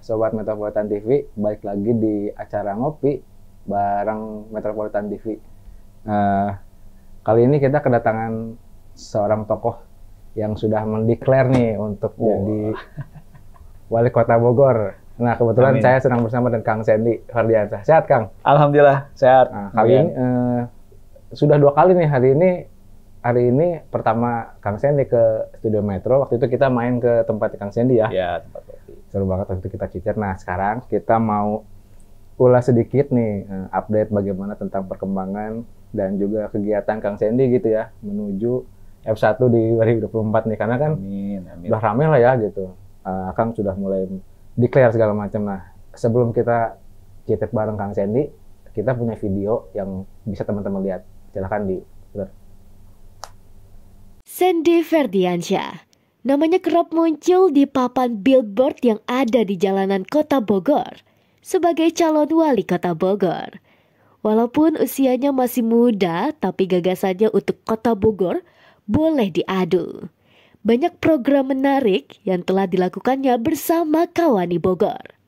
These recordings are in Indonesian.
Sobat Metropolitan TV, balik lagi di acara ngopi bareng Metropolitan TV. Kali ini kita kedatangan seorang tokoh yang sudah mendeklar nih untuk jadi Wali Kota Bogor. Nah, kebetulan saya sedang bersama dengan Kang Sandy Ferdiansyah. Sehat, Kang? Alhamdulillah, sehat. Nah, kali ini sudah 2 kali nih hari ini pertama Kang Sandy ke Studio Metro. Waktu itu kita main ke tempat Kang Sandy ya. Iya, tempat kopi. Seru banget waktu itu kita cicer. Nah, sekarang kita mau ulas sedikit nih update bagaimana tentang perkembangan dan juga kegiatan Kang Sandy gitu ya menuju F1 di 2024 nih, karena kan Amin. udah rame lah ya gitu. Kang sudah mulai declare segala macam. Nah, sebelum kita cicer bareng Kang Sandy, kita punya video yang bisa teman-teman lihat. Silahkan putar. Sandy Ferdiansyah, namanya kerap muncul di papan billboard yang ada di jalanan Kota Bogor sebagai calon wali Kota Bogor. Walaupun usianya masih muda, tapi gagasannya untuk Kota Bogor boleh diadu. Banyak program menarik yang telah dilakukannya bersama Kawani Bogor.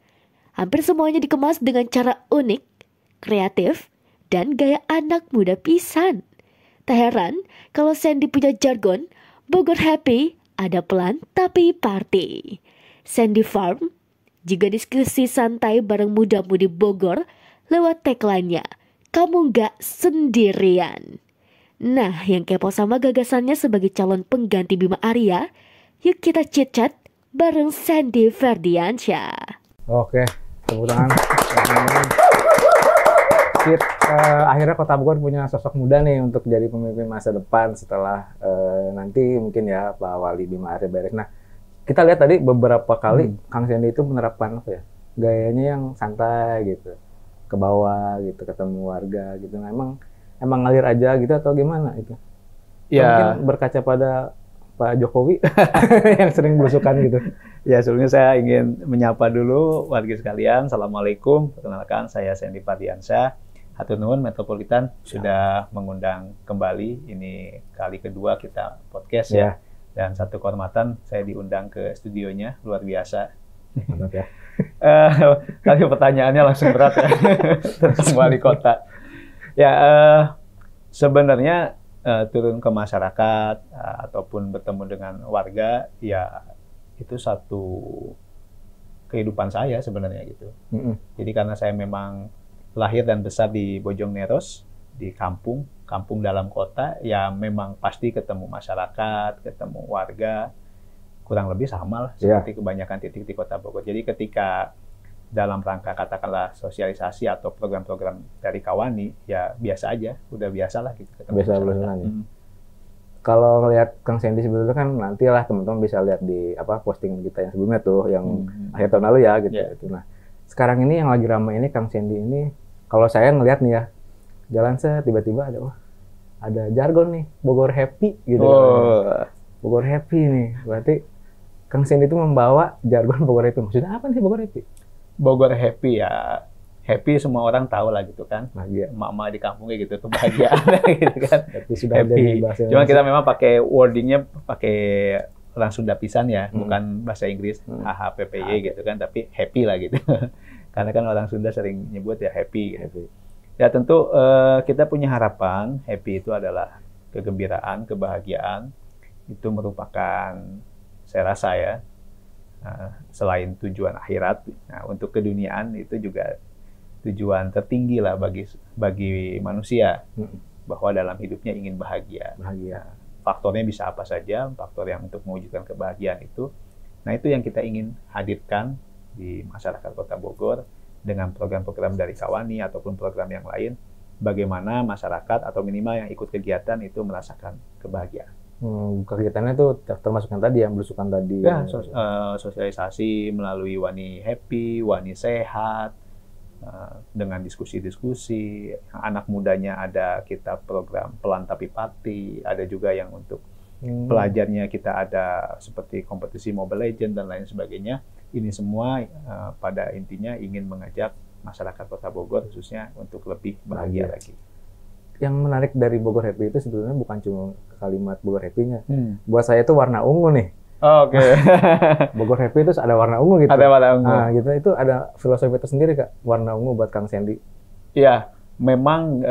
Hampir semuanya dikemas dengan cara unik, kreatif, dan gaya anak muda pisan. Tak heran kalau Sandy punya jargon, Bogor happy, ada pelan tapi party. Sandy Farm juga diskusi santai bareng muda-mudi Bogor lewat tagline-nya, kamu nggak sendirian. Nah, yang kepo sama gagasannya sebagai calon pengganti Bima Arya, yuk kita chit-chat bareng Sandy Ferdiansyah. Oke, tepuk tangan. Akhirnya Kota Bogor punya sosok muda nih untuk jadi pemimpin masa depan setelah nanti mungkin ya Pak Wali Bima Arya beres. Nah, kita lihat tadi beberapa kali Kang Sandy itu menerapkan apa ya, gayanya yang santai gitu, ke bawah gitu, ketemu warga gitu. Nah, emang ngalir aja gitu atau gimana itu? Ya. Mungkin berkaca pada Pak Jokowi yang sering belusukan gitu. Ya, sebelumnya saya ingin menyapa dulu warga sekalian. Assalamualaikum. Perkenalkan, saya Sandy Ferdiansyah. Hatur nuhun Metropolitan sudah mengundang kembali. Ini kali kedua kita podcast ya. Dan satu kehormatan saya diundang ke studionya, luar biasa. Mantap ya. Tadi pertanyaannya langsung berat ya tentang wali kota. Ya, sebenarnya turun ke masyarakat ataupun bertemu dengan warga, ya itu satu kehidupan saya sebenarnya gitu. Jadi karena saya memang lahir dan besar di Bojongneros, di kampung dalam kota, ya memang pasti ketemu masyarakat, ketemu warga, kurang lebih sama lah seperti kebanyakan titik di Kota Bogor. Jadi ketika dalam rangka katakanlah sosialisasi atau program-program dari Kawani, ya biasa aja, udah biasa lah gitu. Biasa belusukan ya. Kalau ngelihat Kang Sandy sebelumnya kan nantilah teman-teman bisa lihat di posting kita yang sebelumnya tuh, yang akhir tahun lalu ya gitu. Nah, sekarang ini yang lagi ramai ini Kang Sandy ini, kalau saya ngelihat nih ya, jalan tiba-tiba ada jargon nih, Bogor happy gitu. Bogor happy nih, berarti Kang Sandy itu membawa jargon Bogor happy. Maksudnya apa nih Bogor happy? Bogor happy ya, happy semua orang tahu lah gitu kan. Bahagia. Mama di kampungnya gitu, kebahagiaan gitu kan. Happy sudah happy. Jadi bahasa Cuma kita memang pakai wordingnya pakai orang Sunda pisan ya, bukan bahasa Inggris HHPPY gitu kan, tapi happy lah gitu. Karena kan orang Sunda sering nyebut ya happy. Gitu. Ya tentu kita punya harapan, happy itu adalah kegembiraan, kebahagiaan. Itu merupakan, saya rasa ya, selain tujuan akhirat, nah, untuk keduniaan itu juga tujuan tertinggi lah bagi manusia, bahwa dalam hidupnya ingin bahagia. Faktornya bisa apa saja, faktor yang untuk mewujudkan kebahagiaan itu. Nah, itu yang kita ingin hadirkan di masyarakat Kota Bogor dengan program-program dari Kawani ataupun program yang lain, bagaimana masyarakat atau minimal yang ikut kegiatan itu merasakan kebahagiaan. Kegiatannya itu termasuk yang tadi, yang belusukan tadi. Ya, sosialisasi melalui Wani Happy, Wani Sehat, dengan diskusi-diskusi. Anak mudanya ada kita program Pelan Tapi Pati, ada juga yang untuk pelajarnya kita ada seperti kompetisi Mobile Legends dan lain sebagainya. Ini semua pada intinya ingin mengajak masyarakat Kota Bogor khususnya untuk lebih bahagia lagi. Yang menarik dari Bogor Happy itu sebetulnya bukan cuma kalimat Bogor Happy-nya. Buat saya itu warna ungu nih. Oh, oke. Bogor Happy itu ada warna ungu gitu. Ada warna ungu. Nah, gitu itu ada filosofi tersendiri Kak, warna ungu buat Kang Sandy. Iya, memang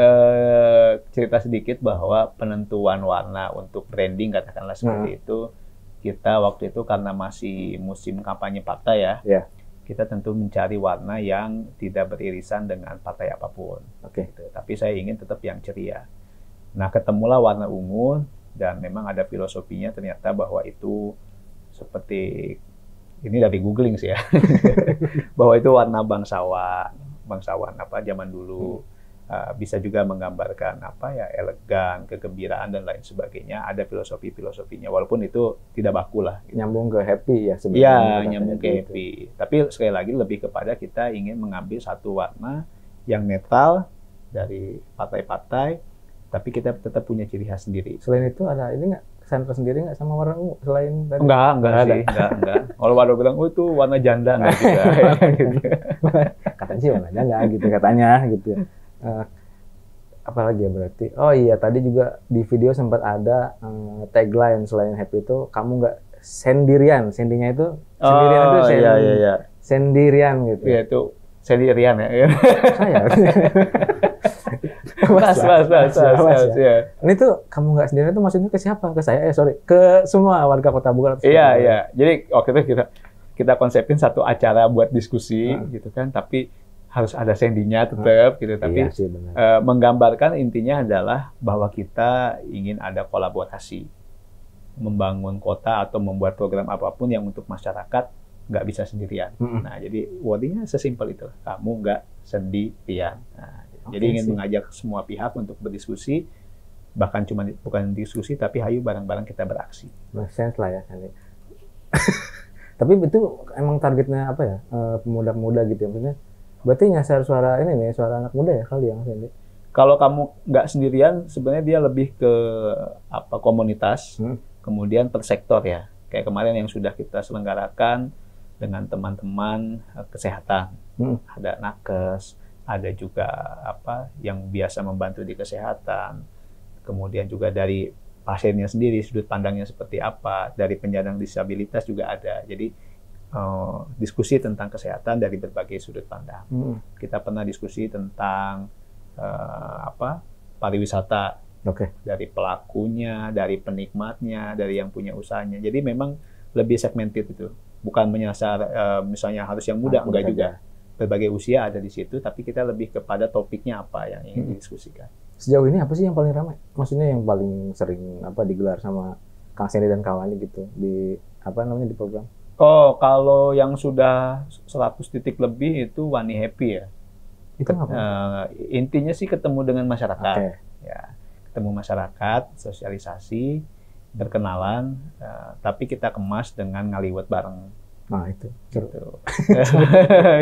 cerita sedikit bahwa penentuan warna untuk branding katakanlah seperti itu, kita waktu itu karena masih musim kampanye partai ya, kita tentu mencari warna yang tidak beririsan dengan partai apapun. Gitu. Tapi saya ingin tetap yang ceria. Nah, ketemulah warna ungu dan memang ada filosofinya ternyata bahwa itu seperti ini dari googling sih ya, bahwa itu warna bangsawan apa zaman dulu. Bisa juga menggambarkan apa ya, elegan, kegembiraan dan lain sebagainya. Ada filosofinya, walaupun itu tidak baku lah. Gitu. Nyambung ke happy ya sebenarnya. Iya, nyambung ke happy. Tapi sekali lagi lebih kepada kita ingin mengambil satu warna yang netral dari partai-partai, tapi kita tetap punya ciri khas sendiri. Selain itu ada ini nggak kesan tersendiri nggak sama warna ungu selain tadi? Enggak sih, enggak. Kalau Waduh bilang, oh itu warna janda nggak juga. Gitu. Katanya sih warna janda gitu katanya gitu. Apalagi ya berarti? Oh iya, tadi juga di video sempat ada tagline selain happy itu kamu nggak sendirian. Sendinya itu sendirian itu sendirian gitu. Iya itu sendirian ya. Saya. Mas. Ini tuh kamu nggak sendirian itu maksudnya ke siapa? Ke saya? Sorry, ke semua warga Kota Bogor. Iya. Jadi waktu itu kita konsepin satu acara buat diskusi gitu kan, tapi harus ada sendinya tetap gitu, tapi menggambarkan intinya adalah bahwa kita ingin ada kolaborasi membangun kota atau membuat program apapun yang untuk masyarakat nggak bisa sendirian. Nah, jadi wordingnya sesimpel itu, kamu nggak sendirian. Nah, jadi ingin mengajak semua pihak untuk berdiskusi, bahkan bukan diskusi tapi hayu bareng-bareng kita beraksi. Make sense lah ya. Tapi itu emang targetnya apa ya, pemuda-pemuda gitu ya, maksudnya berarti nyasar suara ini nih, suara anak muda ya kali yang Sandy. Kalau kamu nggak sendirian, sebenarnya dia lebih ke komunitas, kemudian per sektor ya. Kayak kemarin yang sudah kita selenggarakan dengan teman-teman kesehatan, ada nakes, ada juga yang biasa membantu di kesehatan, kemudian juga dari pasiennya sendiri sudut pandangnya seperti apa, dari penyandang disabilitas juga ada. Jadi diskusi tentang kesehatan dari berbagai sudut pandang. Kita pernah diskusi tentang pariwisata, dari pelakunya, dari penikmatnya, dari yang punya usahanya. Jadi memang lebih segmented itu, bukan menyasar misalnya harus yang muda, enggak juga. Berbagai usia ada di situ, tapi kita lebih kepada topiknya apa yang ingin didiskusikan. Sejauh ini apa sih yang paling ramai? Maksudnya yang paling sering digelar sama Kang Sandy dan kawannya gitu di di program? Oh, kalau yang sudah 100 titik lebih itu Wani Happy ya. Itu apa? Intinya sih ketemu dengan masyarakat. Ya, ketemu masyarakat, sosialisasi, berkenalan, tapi kita kemas dengan ngaliwet bareng. Nah, itu. Gitu.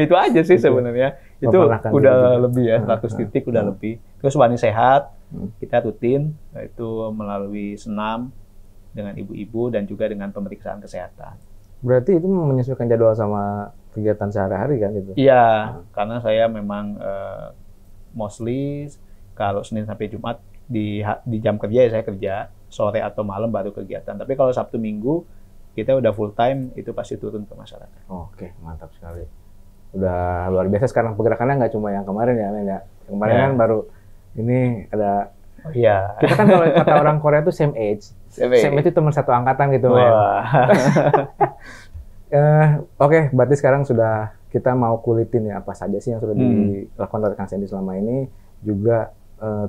Itu aja sih sebenarnya. Itu udah lebih ya, 100 titik udah lebih. Terus Wani Sehat, kita rutin, itu melalui senam dengan ibu-ibu dan juga dengan pemeriksaan kesehatan. Berarti itu menyesuaikan jadwal sama kegiatan sehari-hari kan itu? Iya, karena saya memang mostly kalau Senin sampai Jumat di jam kerja ya saya kerja, sore atau malam baru kegiatan. Tapi kalau Sabtu Minggu kita udah full time, itu pasti turun ke masyarakat. Oke, mantap sekali. Udah luar biasa sekarang pergerakannya, nggak cuma yang kemarin ya, Nen, ya. Kemarin kan baru ini ada. Iya. Kita kan kalau kata orang Korea itu same age. Same age itu teman satu angkatan gitu, men. Oke, berarti sekarang sudah kita mau kulitin ya apa saja sih yang sudah dilakukan oleh Kang Sandy selama ini, juga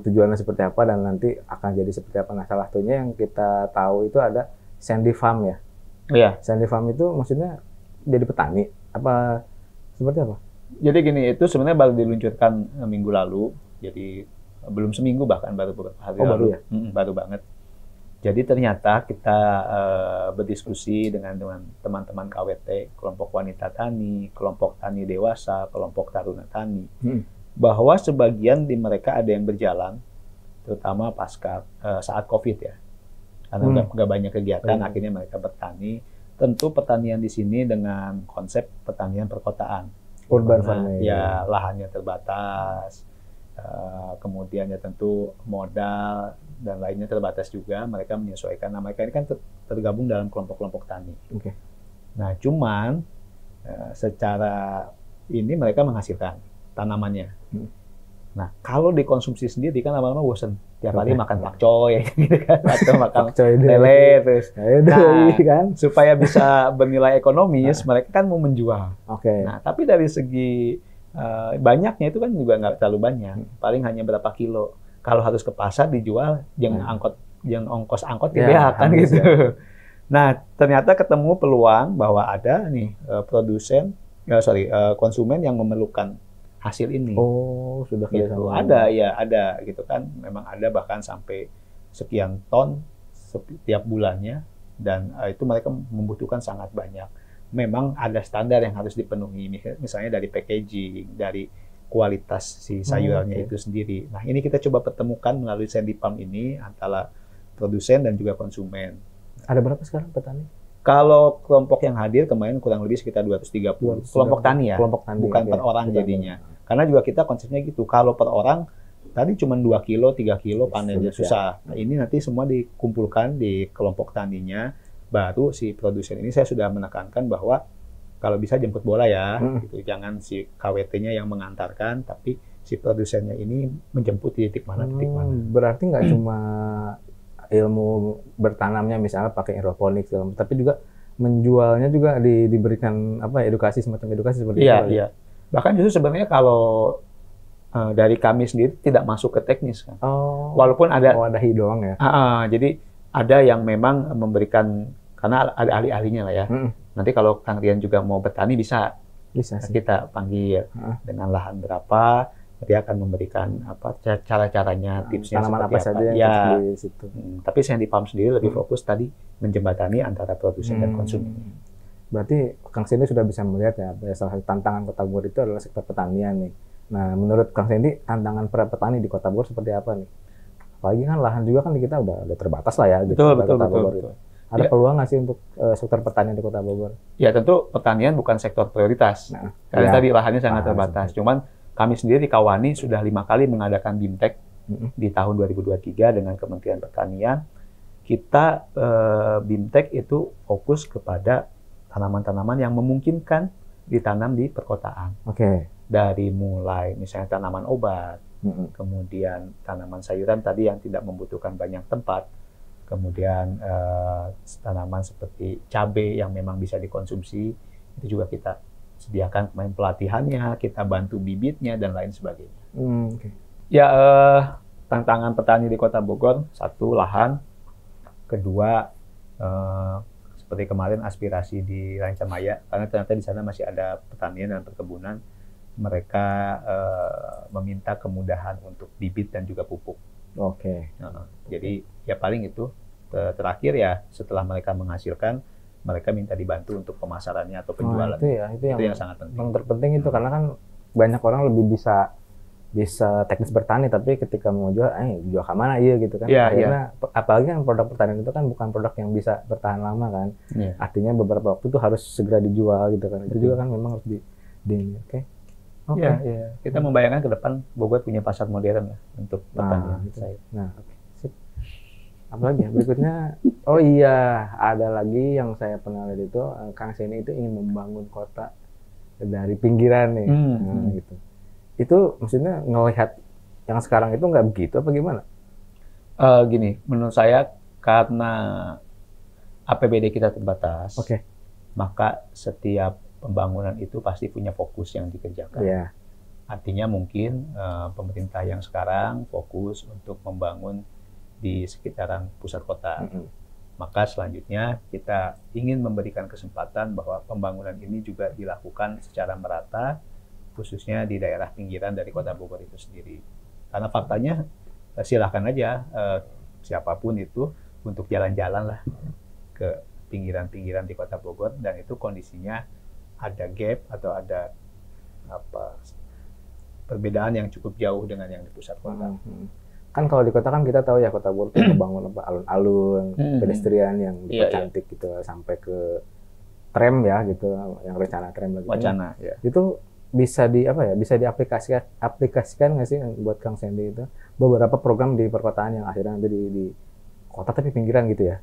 tujuannya seperti apa dan nanti akan jadi seperti apa. Nah, salah satunya yang kita tahu itu ada Sandy Farm ya. Iya. Sandy Farm itu maksudnya jadi petani apa seperti apa? Jadi gini, itu sebenarnya baru diluncurkan minggu lalu, jadi belum seminggu bahkan baru beberapa hari lalu. Baru ya? Baru banget. Jadi ternyata kita berdiskusi dengan teman-teman KWT, kelompok wanita tani, kelompok tani dewasa, kelompok taruna tani, bahwa sebagian di mereka ada yang berjalan, terutama pasca saat COVID ya, karena nggak banyak kegiatan, akhirnya mereka bertani. Tentu pertanian di sini dengan konsep pertanian perkotaan, urban farming. Ya lahannya terbatas. Kemudian ya tentu modal dan lainnya terbatas juga, mereka menyesuaikan. Nah, mereka ini kan tergabung dalam kelompok-kelompok tani. Oke. Nah, cuman secara ini mereka menghasilkan tanamannya. Nah, kalau dikonsumsi sendiri kan lama-lama bosan. Tiap hari makan pakcoy, gitu kan, atau makan lele, terus. Nah, kan? Supaya bisa bernilai ekonomis, mereka kan mau menjual. Oke. Nah, tapi dari segi banyaknya itu kan juga nggak terlalu banyak. Paling hanya berapa kilo. Kalau harus ke pasar dijual, yang ongkos angkot ya, kan gitu. Ya. Nah, ternyata ketemu peluang bahwa ada nih konsumen yang memerlukan hasil ini. Oh, sudah gitu. Ada gitu kan. Memang ada bahkan sampai sekian ton setiap bulannya, dan itu mereka membutuhkan sangat banyak. Memang ada standar yang harus dipenuhi, misalnya dari packaging, dari kualitas si sayurannya itu sendiri. Nah, ini kita coba pertemukan melalui Sandipalm ini antara produsen dan juga konsumen. Ada berapa sekarang petani? Kalau kelompok yang hadir kemarin kurang lebih sekitar 230. Kelompok tani ya, bukan per orang jadinya. Karena juga kita konsepnya gitu, kalau per orang tadi cuma 2 kilo, 3 kilo panennya susah. Nah, ini nanti semua dikumpulkan di kelompok taninya, baru si produsen ini saya sudah menekankan bahwa kalau bisa jemput bola ya, gitu. Jangan si KWT-nya yang mengantarkan, tapi si produsennya ini menjemput di titik mana. Berarti nggak cuma ilmu bertanamnya misalnya pakai hidroponik, tapi juga menjualnya juga diberikan edukasi, semacam edukasi seperti itu. Iya. Bahkan justru sebenarnya kalau dari kami sendiri tidak masuk ke teknis kan. Walaupun ada wadahi doang ya. Jadi ada yang memang memberikan, karena ada ahli-ahlinya lah ya. Nanti kalau Kang Rian juga mau bertani bisa kita panggil dengan lahan berapa. Dia akan memberikan cara-caranya, tipsnya tanaman apa saja yang di situ. Tapi Sandipalm sendiri lebih fokus tadi menjembatani antara produsen dan konsumen. Berarti Kang Sandy sudah bisa melihat ya, salah satu tantangan Kota Bogor itu adalah sektor pertanian nih. Nah, menurut Kang Sandy, tantangan para petani di Kota Bogor seperti apa nih? Apalagi kan lahan juga kan di kita udah terbatas lah ya. Betul. Ada peluang nggak sih untuk sektor pertanian di Kota Bogor? Ya tentu pertanian bukan sektor prioritas. Karena tadi lahannya sangat terbatas. Cuman kami sendiri di Kawani sudah 5 kali mengadakan BIMTEK di tahun 2023 dengan Kementerian Pertanian. Kita BIMTEK itu fokus kepada tanaman-tanaman yang memungkinkan ditanam di perkotaan. Dari mulai misalnya tanaman obat, kemudian tanaman sayuran tadi yang tidak membutuhkan banyak tempat, kemudian tanaman seperti cabai yang memang bisa dikonsumsi, itu juga kita sediakan kemarin pelatihannya, kita bantu bibitnya dan lain sebagainya. Ya, tantangan petani di Kota Bogor, satu lahan, kedua seperti kemarin aspirasi di Rancamaya, karena ternyata di sana masih ada pertanian dan perkebunan, mereka meminta kemudahan untuk bibit dan juga pupuk. Jadi ya paling itu terakhir ya setelah mereka menghasilkan, mereka minta dibantu untuk pemasarannya atau penjualan. Itu yang sangat penting. Yang terpenting itu karena kan banyak orang lebih bisa teknis bertani, tapi ketika mau jual, jual ke mana gitu kan. Akhirnya apalagi kan produk pertanian itu kan bukan produk yang bisa bertahan lama kan. Artinya beberapa waktu itu harus segera dijual gitu kan. Itu juga kan memang harus Kita membayangkan ke depan Bogor punya pasar modern ya untuk pertanian. Apalagi ya berikutnya, ada lagi yang saya pernah lihat itu, Kang Sandy itu ingin membangun kota dari pinggiran nih, gitu. Itu maksudnya ngelihat yang sekarang itu nggak begitu apa gimana? Gini, menurut saya karena APBD kita terbatas, maka setiap pembangunan itu pasti punya fokus yang dikerjakan. Artinya mungkin pemerintah yang sekarang fokus untuk membangun di sekitaran pusat kota. Maka selanjutnya kita ingin memberikan kesempatan bahwa pembangunan ini juga dilakukan secara merata, khususnya di daerah pinggiran dari Kota Bogor itu sendiri. Karena faktanya silahkan aja siapapun itu untuk jalan-jalan lah ke pinggiran-pinggiran di Kota Bogor, dan itu kondisinya ada gap atau ada perbedaan yang cukup jauh dengan yang di pusat kota. Kan kalau di kota kan kita tahu ya Kota Bogor tuh membangun alun-alun, pedestrian yang dipercantik gitu sampai ke tram ya gitu, yang rencana tram lagi. Wacana. Itu bisa bisa aplikasikan nggak sih buat Kang Sandy itu beberapa program di perkotaan yang akhirnya nanti di kota tapi pinggiran gitu ya?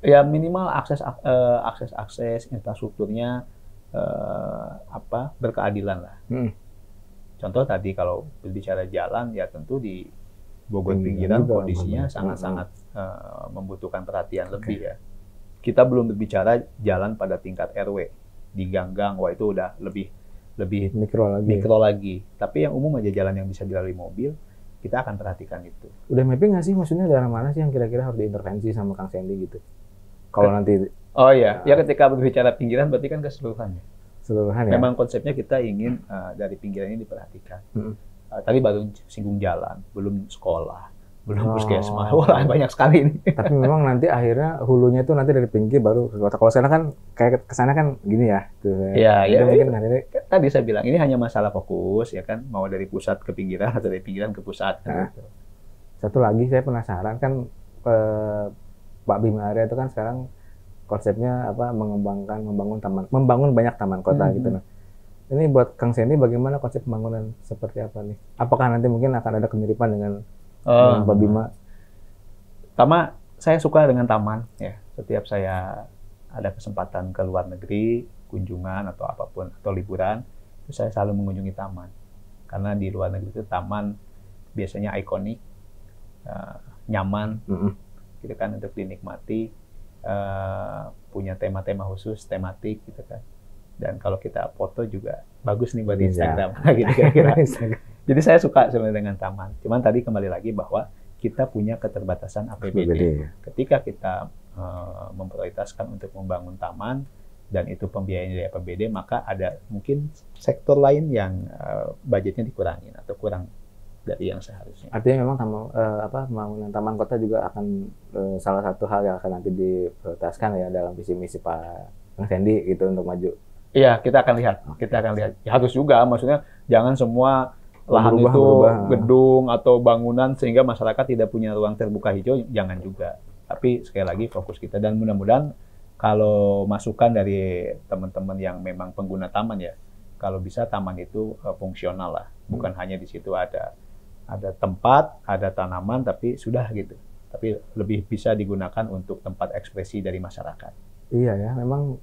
Ya minimal akses infrastrukturnya berkeadilan lah. Contoh tadi kalau berbicara jalan ya tentu di Bogor pinggiran kondisinya sangat-sangat membutuhkan perhatian lebih ya. Kita belum berbicara jalan pada tingkat RW di gang-gang, wah itu udah lebih mikro lagi. Tapi yang umum aja jalan yang bisa dilalui mobil, kita akan perhatikan itu. Udah mapping nggak sih, maksudnya daerah mana sih yang kira-kira harus diintervensi sama Kang Sandy gitu? Kalau nanti oh iya, ya ketika berbicara pinggiran berarti kan keseluruhannya. Keseluruhan ya. Memang konsepnya kita ingin dari pinggiran ini diperhatikan. Tadi baru singgung jalan, belum sekolah, belum puskesmas. Wah, banyak sekali ini. Tapi memang nanti akhirnya hulunya itu nanti dari pinggir baru ke kota. Kalau sekarang kan kayak kesana kan gini ya. Iya. Mungkin nanti tadi saya bilang ini hanya masalah fokus ya kan, mau dari pusat ke pinggiran atau dari pinggiran ke pusat. Nah, gitu. Satu lagi saya penasaran kan Pak Bima Arya itu kan sekarang konsepnya membangun banyak taman kota gitu. Nah, ini buat Kang Sandy bagaimana konsep pembangunan seperti apa nih? Apakah nanti mungkin akan ada kemiripan dengan Pak Bima? Pertama, saya suka dengan taman ya. Setiap saya ada kesempatan ke luar negeri, kunjungan atau apapun atau liburan, itu saya selalu mengunjungi taman. Karena di luar negeri itu taman biasanya ikonik, nyaman, gitu kan untuk dinikmati, punya tema-tema khusus, tematik gitu kan. Dan kalau kita foto juga bagus nih buat Instagram, gitu kira-kira. Jadi saya suka sebenarnya dengan taman. Cuman tadi kembali lagi bahwa kita punya keterbatasan APBD. Ketika kita memprioritaskan untuk membangun taman dan itu pembiayaan dari APBD, maka ada mungkin sektor lain yang budgetnya dikurangin atau kurang dari yang seharusnya. Artinya memang pembangunan taman kota juga akan salah satu hal yang akan nanti diprioritaskan ya dalam visi misi Pak Kang Sandy gitu untuk maju. Iya, kita akan lihat. Ya, harus juga, maksudnya jangan semua lahan itu gedung atau bangunan sehingga masyarakat tidak punya ruang terbuka hijau, jangan juga. Tapi sekali lagi fokus kita dan mudah-mudahan kalau masukan dari teman-teman yang memang pengguna taman ya, kalau bisa taman itu fungsional lah, bukan hanya di situ ada tempat, ada tanaman, tapi sudah gitu. Tapi lebih bisa digunakan untuk tempat ekspresi dari masyarakat. Iya ya, memang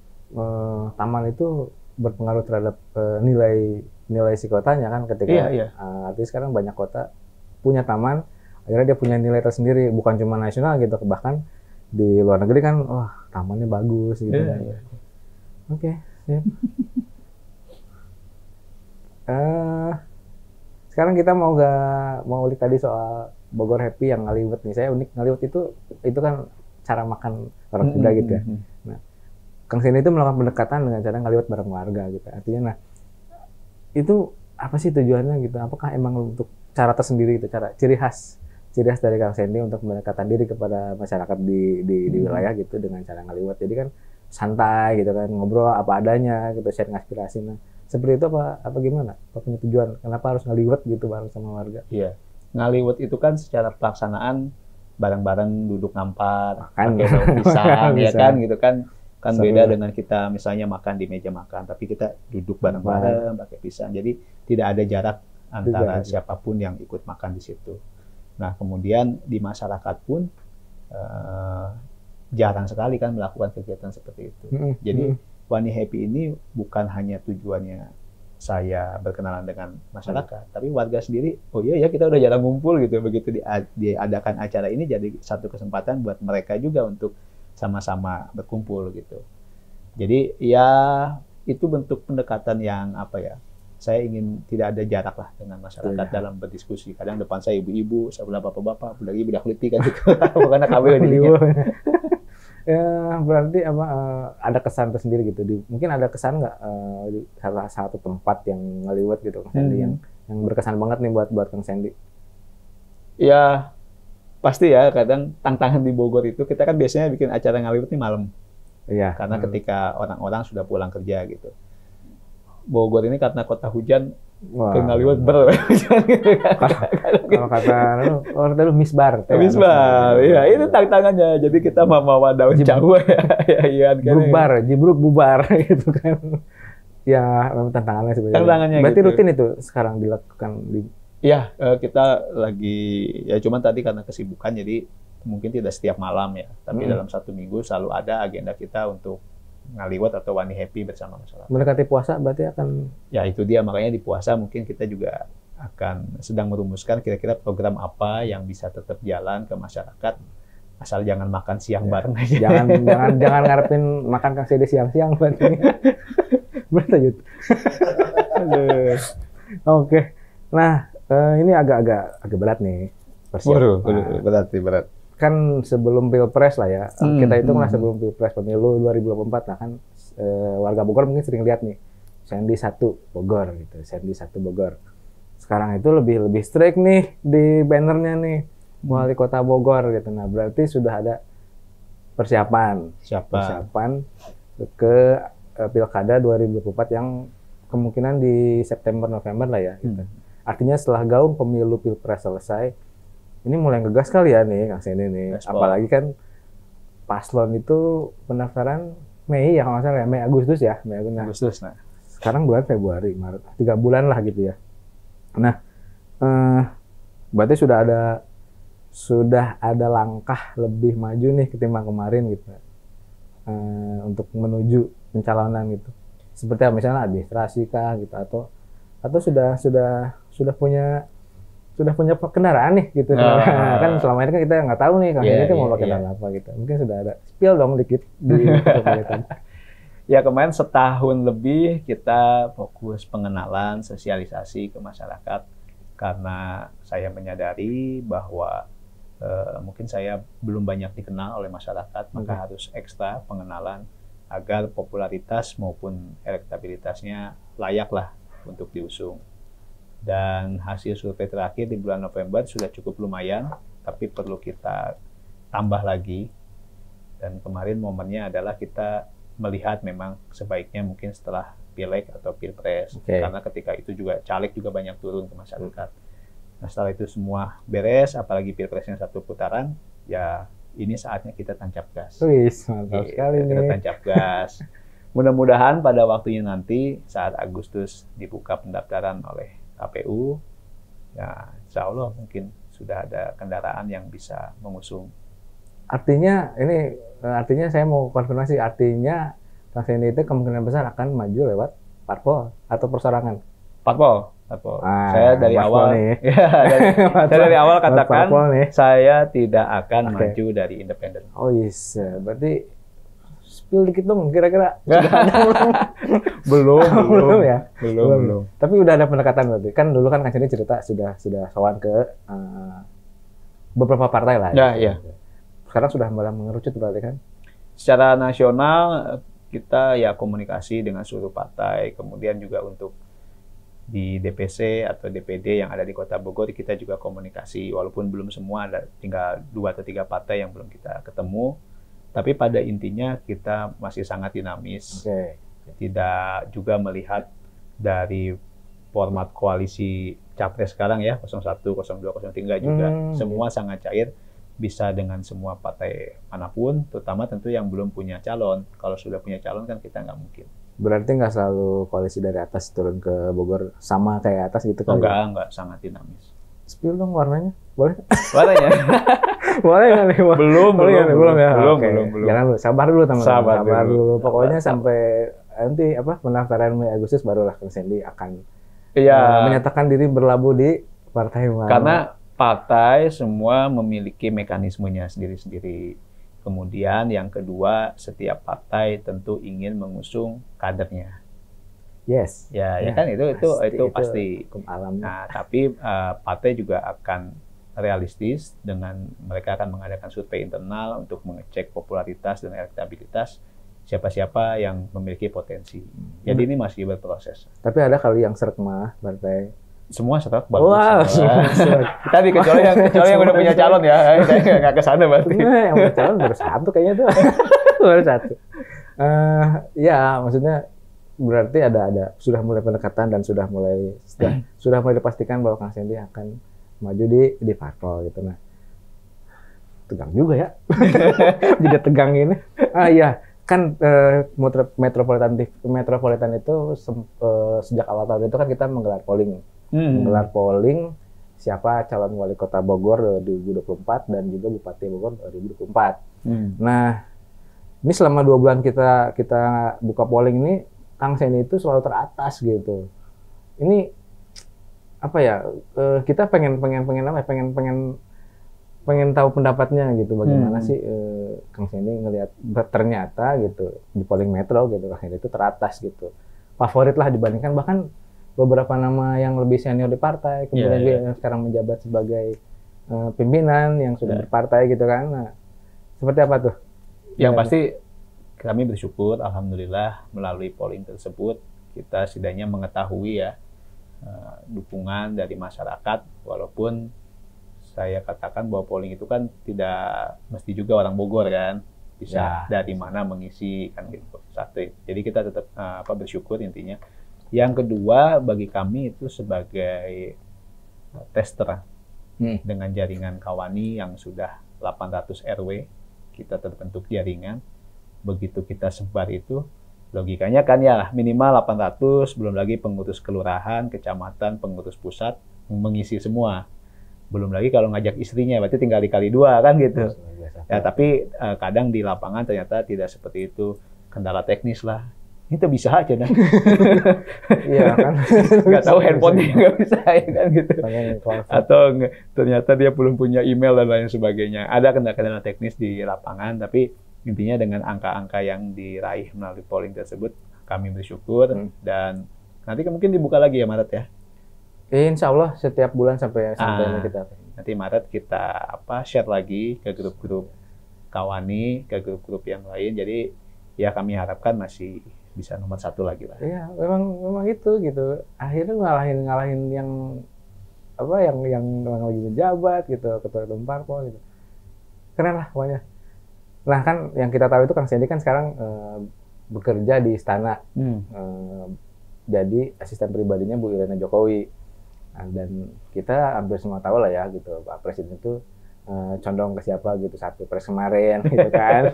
taman itu berpengaruh terhadap nilai si kotanya kan ketika artinya sekarang banyak kota punya taman, akhirnya dia punya nilai tersendiri, bukan cuma nasional gitu, bahkan di luar negeri kan wah tamannya bagus gitu kan. Oke, siap. Sekarang kita mau ulik tadi soal Bogor Happy yang ngaliwet nih. Saya unik ngaliwet itu kan cara makan orang Sunda gitu ya. Nah, Kang Sandy itu melakukan pendekatan dengan cara ngaliwet bareng warga gitu. Artinya, nah itu apa sih tujuannya gitu? Apakah emang untuk cara tersendiri itu, cara ciri khas dari Kang Sandy untuk mendekatkan diri kepada masyarakat di wilayah gitu dengan cara ngaliwet. Jadi kan santai gitu kan, ngobrol apa adanya gitu, sharing aspirasi. Nah, seperti itu apa gimana? Apa punya tujuan? Kenapa harus ngaliwet gitu bareng sama warga? Iya, ngaliwet itu kan secara pelaksanaan bareng-bareng duduk ngampar, pakai daun pisang, ya kan gitu kan beda dengan kita misalnya makan di meja makan, tapi kita duduk bareng-bareng pakai pisang. Jadi tidak ada jarak antara siapapun yang ikut makan di situ. Nah, kemudian di masyarakat pun jarang sekali kan melakukan kegiatan seperti itu. Jadi Wani Happy ini bukan hanya tujuannya saya berkenalan dengan masyarakat, tapi warga sendiri, oh iya ya kita udah jarang ngumpul gitu, begitu diadakan acara ini jadi satu kesempatan buat mereka juga untuk sama-sama berkumpul gitu. Jadi ya itu bentuk pendekatan yang saya ingin tidak ada jarak lah dengan masyarakat dalam berdiskusi. Kadang depan saya ibu-ibu, sebelah bapak-bapak, budak liti kan gitu. Karena KW jadinya. Ya, berarti ada kesan tersendiri gitu. Mungkin ada kesan nggak salah satu tempat yang ngaliwet gitu Kang Sandy yang berkesan banget nih buat Kang Sandy? Ya pasti ya, kadang tantangan di Bogor itu kita kan biasanya bikin acara ngaliwet nih malam. Iya. Karena ketika orang-orang sudah pulang kerja gitu. Bogor ini karena kota hujan, ngaliwet Kalau kata lu misbar. Misbar, ya itu tantangannya. Jadi kita membawa daun cawe, jibruk bubar gitu kan. Ya, memang tantangannya sebenarnya. Tantangannya Berarti gitu. rutin itu sekarang dilakukan di. Iya, kita lagi ya cuman tadi karena kesibukan jadi mungkin tidak setiap malam ya, tapi dalam 1 minggu selalu ada agenda kita untuk ngaliwat atau wani happy bersama masyarakat. Mendekati puasa berarti akan. Ya itu dia, makanya di puasa mungkin kita juga akan sedang merumuskan kira-kira program apa yang bisa tetap jalan ke masyarakat, asal jangan makan siang bareng aja. Jangan ngarepin makan Kang Sedi siang-siang berarti. Berlanjut. Oke. Nah, ini agak berat nih persiapan. Waduh, berat. Kan sebelum Pilpres lah ya. Kita itu lah sebelum Pilpres pemilu 2024 nah kan warga Bogor mungkin sering lihat nih Sandy 1 Bogor gitu. Sandy 1 Bogor. Sekarang itu lebih strict nih di bannernya nih Wali Kota Bogor gitu. Nah, berarti sudah ada persiapan ke Pilkada 2024 yang kemungkinan di September November lah ya gitu. Artinya setelah gaung pemilu Pilpres selesai, ini mulai ngegas kali ya nih Kang Sandy nih. Apalagi kan paslon itu pendaftaran Mei ya kalau nggak salah ya, Mei Agustus ya, Mei Agustus. Nah. Sekarang bulan Februari, Maret, 3 bulan lah gitu ya. Nah, berarti sudah ada langkah lebih maju nih ketimbang kemarin gitu. Untuk menuju pencalonan gitu. Seperti misalnya administrasi kah gitu atau sudah punya kendaraan nih gitu. Kan selama ini kan kita nggak tahu nih Kang Sandy itu mau pakai kendaraan apa gitu. Mungkin sudah ada spill dong dikit di pemerintahan. Ya kemarin setahun lebih kita fokus pengenalan, sosialisasi ke masyarakat karena saya menyadari bahwa mungkin saya belum banyak dikenal oleh masyarakat, maka harus ekstra pengenalan agar popularitas maupun elektabilitasnya layaklah untuk diusung. Dan hasil survei terakhir di bulan November sudah cukup lumayan, tapi perlu kita tambah lagi. Dan kemarin momennya adalah kita melihat memang sebaiknya mungkin setelah Pileg atau Pilpres, karena ketika itu juga caleg juga banyak turun ke masyarakat. Nah setelah itu semua beres, apalagi Pilpresnya 1 putaran, ya ini saatnya kita tancap gas. Mantap sekali nih. Kita tancap gas. Mudah-mudahan pada waktunya nanti saat Agustus dibuka pendaftaran oleh KPU, ya insya Allah mungkin sudah ada kendaraan yang bisa mengusung. Artinya saya mau konfirmasi, artinya Kang Sandy itu kemungkinan besar akan maju lewat parpol atau persorangan? Parpol. Saya dari awal katakan saya tidak akan maju dari independen. Oh yes, berarti spill dikit dong kira-kira sudah ada belum ya? Belum. Tapi udah ada pendekatan berarti. Kan dulu kan Kang Sandy cerita sudah sowan ke beberapa partai lah. Iya. Sekarang sudah mulai mengerucut berarti kan? Secara nasional kita ya komunikasi dengan seluruh partai, kemudian juga untuk di DPC atau DPD yang ada di Kota Bogor kita juga komunikasi, walaupun belum semua, ada tinggal 2 atau 3 partai yang belum kita ketemu, tapi pada intinya kita masih sangat dinamis. Tidak juga melihat dari format koalisi capres sekarang ya 01, 02, 03 juga semua sangat cair, bisa dengan semua partai manapun, terutama tentu yang belum punya calon. Kalau sudah punya calon kan kita nggak mungkin. Berarti nggak selalu koalisi dari atas turun ke Bogor sama kayak atas gitu kan? Enggak, sangat dinamis. Spill dong warnanya, boleh? Warnanya? Boleh nggak nih? Belum ya. Belum. Jangan dulu, sabar dulu teman-teman. Sabar dulu. Pokoknya sampai nanti pendaftaran Mei Agustus barulah Kang Sandy akan menyatakan diri berlabuh di partai mana. Karena partai semua memiliki mekanismenya sendiri-sendiri. Kemudian yang kedua, setiap partai tentu ingin mengusung kadernya. Yes. Ya kan itu pasti. Nah, tapi partai juga akan realistis dengan mereka akan mengadakan survei internal untuk mengecek popularitas dan elektabilitas siapa-siapa yang memiliki potensi. Jadi ini masih berproses. Tapi ada kali yang seret mah partai. Semua serak bagus. Tadi kecuali yang udah punya calon ya, saya nggak kesana berarti. Yang punya calon baru 1 kayaknya tuh, baru 1. Ya maksudnya berarti ada sudah mulai pendekatan dan sudah mulai dipastikan bahwa Kang Sandy akan maju di parpol gitu. Nah, tegang juga ya, juga tegang ini. Iya, kan Metropolitan itu sejak awal tahun itu kan kita menggelar polling. Menggelar polling siapa calon wali kota Bogor 2024 dan juga Bupati Bogor 2024. Nah, ini selama 2 bulan kita buka polling ini, Kang Sandy itu selalu teratas gitu. Ini apa ya? Kita pengen tahu pendapatnya gitu, bagaimana sih Kang Sandy ngelihat ternyata gitu di polling Metro gitu, Kang Sandy itu teratas gitu, favorit lah dibandingkan bahkan beberapa nama yang lebih senior di partai, kemudian dia yang sekarang menjabat sebagai pimpinan yang sudah berpartai gitu kan. Nah, seperti apa tuh? Yang pasti kami bersyukur, alhamdulillah melalui polling tersebut kita setidaknya mengetahui ya dukungan dari masyarakat, walaupun saya katakan bahwa polling itu kan tidak mesti juga orang Bogor kan, bisa dari mana mengisi kan gitu. Satu, jadi kita tetap bersyukur intinya. Yang kedua bagi kami itu sebagai tester dengan jaringan Kawani yang sudah 800 RW, kita terbentuk jaringan. Begitu kita sebar itu, logikanya kan ya minimal 800, belum lagi pengurus kelurahan, kecamatan, pengurus pusat mengisi semua. Belum lagi kalau ngajak istrinya, berarti tinggal dikali 2 kan gitu. Ya, tapi kadang di lapangan ternyata tidak seperti itu. Kendala teknis lah. Itu bisa aja kan. Iya kan. Nggak tahu handphonenya nggak bisa ya kan gitu. Atau ternyata dia belum punya email dan lain sebagainya. Ada kendala-kendala teknis di lapangan, tapi intinya dengan angka-angka yang diraih melalui polling tersebut, kami bersyukur. Dan nanti mungkin dibuka lagi ya Maret ya. Insya Allah setiap bulan sampai ini kita. Nanti Maret kita share lagi ke grup-grup Kawani, ke grup-grup yang lain. Jadi ya kami harapkan masih bisa nomor 1 lagi lah. Iya, memang itu gitu. Akhirnya ngalahin yang lagi menjabat gitu, ketua umum parpol gitu. Keren lah pokoknya. Nah kan yang kita tahu itu Kang Sandy kan sekarang bekerja di istana. Jadi asisten pribadinya Bu Irena Jokowi. Dan kita hampir semua tahu lah ya gitu, Pak Presiden itu condong ke siapa gitu saat Pilpres kemarin gitu kan.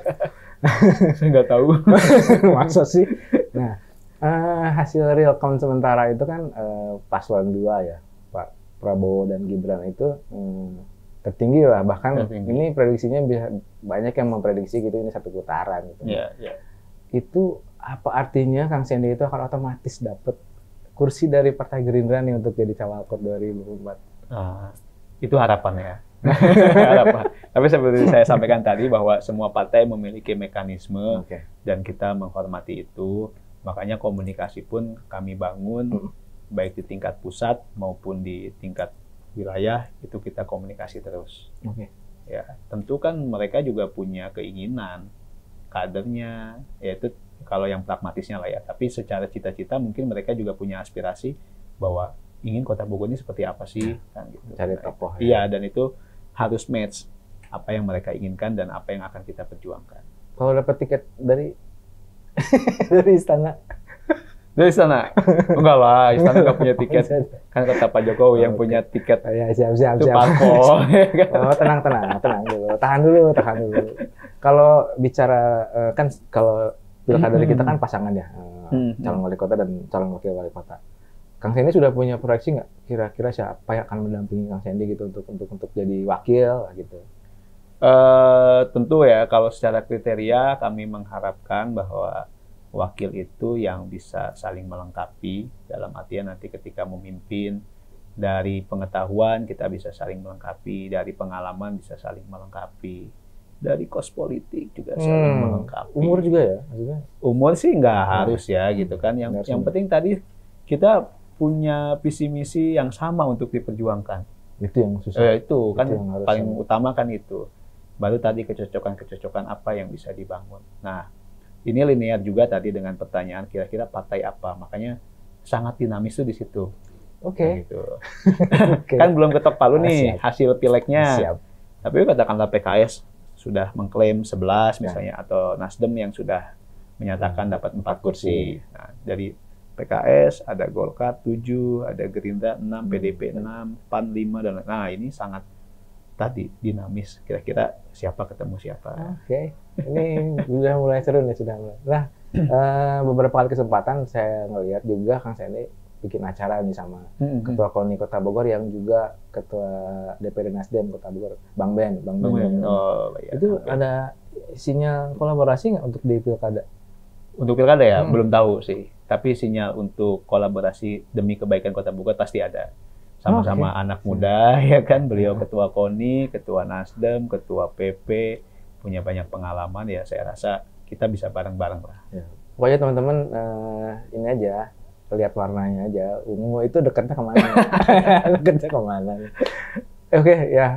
Saya nggak tahu. Masa sih? Nah, hasil real count sementara itu kan paslon 2 ya, Pak Prabowo dan Gibran itu tertinggi lah. Bahkan ini prediksinya banyak yang memprediksi gitu ini 1 putaran gitu. Itu apa artinya Kang Sandy itu akan otomatis dapat kursi dari Partai Gerindra nih untuk jadi cawagup 2024. Itu harapannya. Harapan. Tapi seperti saya sampaikan tadi bahwa semua partai memiliki mekanisme dan kita menghormati itu. Makanya komunikasi pun kami bangun baik di tingkat pusat maupun di tingkat wilayah itu kita komunikasi terus. Ya, tentu kan mereka juga punya keinginan kadernya, yaitu kalau yang pragmatisnya lah ya, tapi secara cita-cita mungkin mereka juga punya aspirasi bahwa ingin Kota Bogor ini seperti apa sih, kan gitu. Cari tokoh. Iya, dan itu harus match apa yang mereka inginkan dan apa yang akan kita perjuangkan. Kalau dapat tiket dari dari istana? Dari istana? Enggak lah, istana nggak punya tiket. Kan kata Pak Jokowi yang punya tiket. Ya, siap. Parpol. Oh, tenang dulu. Tahan dulu. Kalau bicara kan kalau pilkada kita kan pasangan ya, calon wali kota dan calon wakil wali kota. Kang Sandy sudah punya proyeksi nggak kira-kira siapa yang akan mendampingi Kang Sandy gitu untuk jadi wakil gitu? Tentu ya kalau secara kriteria kami mengharapkan bahwa wakil itu yang bisa saling melengkapi, dalam artian nanti ketika memimpin dari pengetahuan kita bisa saling melengkapi, dari pengalaman bisa saling melengkapi, dari kos politik juga saling melengkapi. Umur juga ya maksudnya? Umur sih nggak harus ya gitu kan. Yang penting tadi kita punya visi misi yang sama untuk diperjuangkan. Itu yang susah. Itu kan yang paling utama kan itu. Baru tadi kecocokan apa yang bisa dibangun. Nah, ini linear juga tadi dengan pertanyaan kira-kira partai apa. Makanya sangat dinamis tuh di situ. Nah, gitu. Kan belum ketok palu nih hasil pileknya. Siap. Tapi katakanlah PKS sudah mengklaim 11 misalnya, atau Nasdem yang sudah menyatakan dapat 4 kursi. Nah, dari PKS ada Golkar 7, ada Gerindra 6, PDP 6, PAN 5 dan nah ini sangat tadi dinamis. Kira-kira siapa ketemu siapa. Oke, ini sudah mulai seru nih, sudah mulai. Nah, beberapa kali kesempatan saya ngelihat juga Kang Sandy bikin acara nih sama Ketua KONI Kota Bogor yang juga Ketua DPD Nasdem Kota Bogor, Bang Ben. Oh, iya. Itu ada sinyal kolaborasi nggak untuk di pilkada? Untuk pilkada ya, belum tahu sih. Tapi sinyal untuk kolaborasi demi kebaikan Kota Bogor pasti ada. Sama-sama anak muda, ya kan. Beliau Ketua KONI, Ketua Nasdem, Ketua PP, punya banyak pengalaman ya. Saya rasa kita bisa bareng-bareng lah. Ya. Pokoknya teman-teman ini aja, lihat warnanya aja. Ungu itu dekatnya kemana? Dekatnya kemana? Oke, ya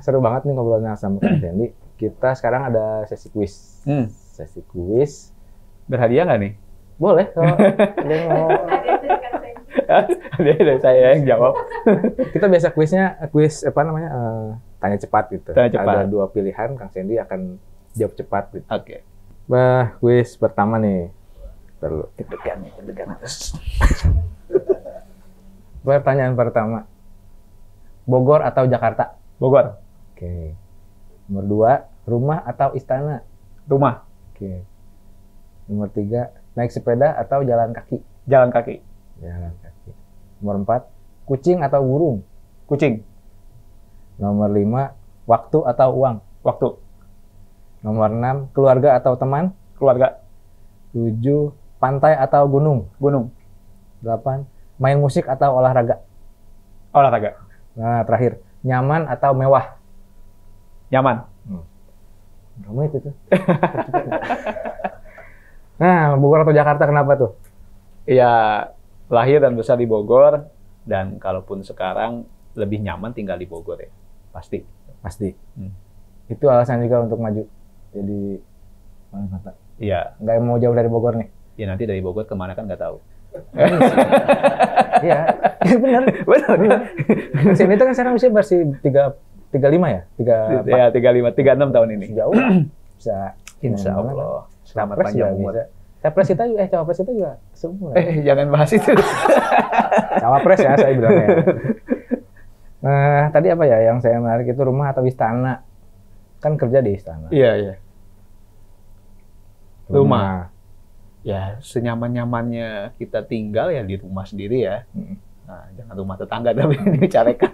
seru banget nih ngobrolnya sama Kang Sandy. Kita sekarang ada sesi kuis. Sesi kuis. Berhadiah nggak nih? Boleh kalau ada yang mau. Ada saya yang jawab. Kita biasa kuis apa namanya? Tanya cepat gitu. Tanya cepat. Ada 2 pilihan, Kang Sandy akan jawab cepat gitu. Oke. Kuis pertama nih. Perlu Deg-degan. Pertanyaan pertama. Bogor atau Jakarta? Bogor. Oke. Nomor 2, rumah atau istana? Rumah. Oke. Nomor 3, naik sepeda atau jalan kaki? Jalan kaki. Jalan kaki. Nomor 4, kucing atau burung? Kucing. Nomor 5, waktu atau uang? Waktu. Nomor 6, keluarga atau teman? Keluarga. 7, pantai atau gunung? Gunung. 8, main musik atau olahraga? Olahraga. Nah, terakhir, nyaman atau mewah? Nyaman. Kamu itu tuh. Nah, Bogor atau Jakarta kenapa tuh? Ya, lahir dan besar di Bogor, dan kalaupun sekarang lebih nyaman tinggal di Bogor ya. Pasti. Pasti. Itu alasan juga untuk maju jadi wali kota. Iya. Nggak mau jauh dari Bogor nih. Ya nanti dari Bogor kemana kan nggak tahu. Iya, benar. Sini itu kan sekarang usia masih 35 ya? 34. Ya, 35, 36 tahun ini. Jauh. Bisa. Insya Allah. Selamat Capres panjang juga umur. bisa. Capres kita juga, cawapres kita juga semua. Jangan bahas itu. Cawapres ya saya bilangnya. Nah, tadi apa ya yang saya menarik itu rumah atau istana? Kan kerja di istana. Iya, iya. Rumah. Ya, senyaman-nyamannya kita tinggal ya di rumah sendiri ya. Nah, jangan rumah tetangga tapi dibicarakan.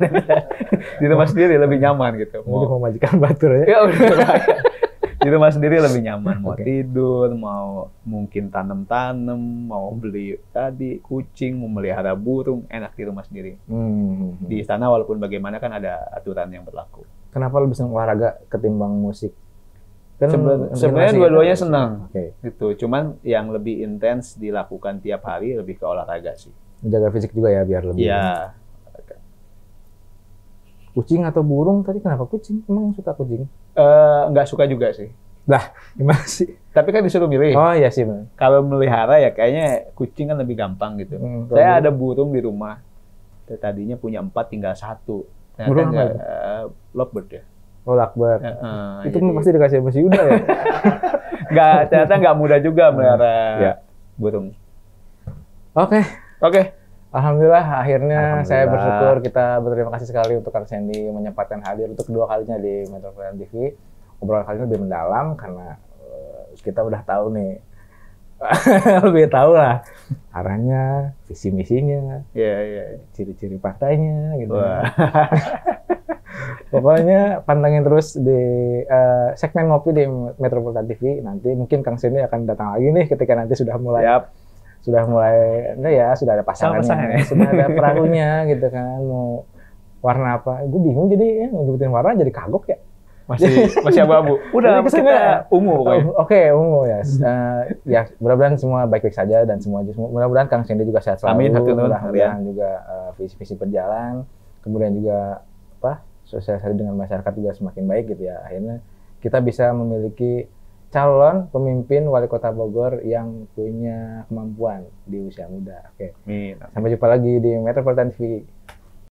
Di rumah sendiri lebih nyaman gitu. Mau majikan batur ya? Ya udah. Di rumah sendiri lebih nyaman. Mau tidur, mau mungkin tanam-tanam, mau beli tadi kucing, mau melihara burung, enak di rumah sendiri. Di istana walaupun bagaimana kan ada aturan yang berlaku. Kenapa lu bisa olahraga ketimbang musik? Kan sebenarnya dua-duanya senang. Okay. Gitu. Cuman yang lebih intens dilakukan tiap hari lebih ke olahraga sih. Menjaga fisik juga ya biar lebih. Iya. Kucing atau burung tadi kenapa kucing? Emang suka kucing? Nggak suka juga sih. Lah, gimana sih? Tapi kan disuruh milih. Oh iya sih, bener. Kalau melihara ya kayaknya kucing kan lebih gampang gitu. Saya ada burung di rumah. Tadinya punya 4 tinggal 1. Burung apa? Lovebird ya. Oh, lovebird. Itu jadi... pasti dikasih sama si Yuda ya? Ternyata nggak mudah juga melihara burung. Oke. Alhamdulillah, akhirnya saya bersyukur, kita berterima kasih sekali untuk Kang Sandy menyempatkan hadir untuk kedua kalinya di Metropolitan TV. Obrolan kali ini lebih mendalam karena kita udah tahu nih, lebih tahu lah arahnya, visi misinya, ciri-ciri partainya gitu. Pokoknya pantengin terus di segmen ngopi di Metropolitan TV. Nanti mungkin Kang Sandy akan datang lagi nih ketika nanti sudah mulai sudah ada pasangannya, sudah ada perahunya gitu kan, mau warna apa? Gue bingung jadi nyebutin warna jadi kagok ya. Masih abu-abu. Udah kita ungu pokoknya. Oke, ungu ya. Ya mudah-mudahan semua baik-baik saja dan mudah-mudahan Kang Sandy juga sehat selalu. Amin. Mudah-mudahan juga visi-visi berjalan, kemudian juga sosialisasi dengan masyarakat juga semakin baik gitu ya. Akhirnya kita bisa memiliki calon pemimpin wali kota Bogor yang punya kemampuan di usia muda. Oke. Amin. Sampai jumpa lagi di Metropolitan TV.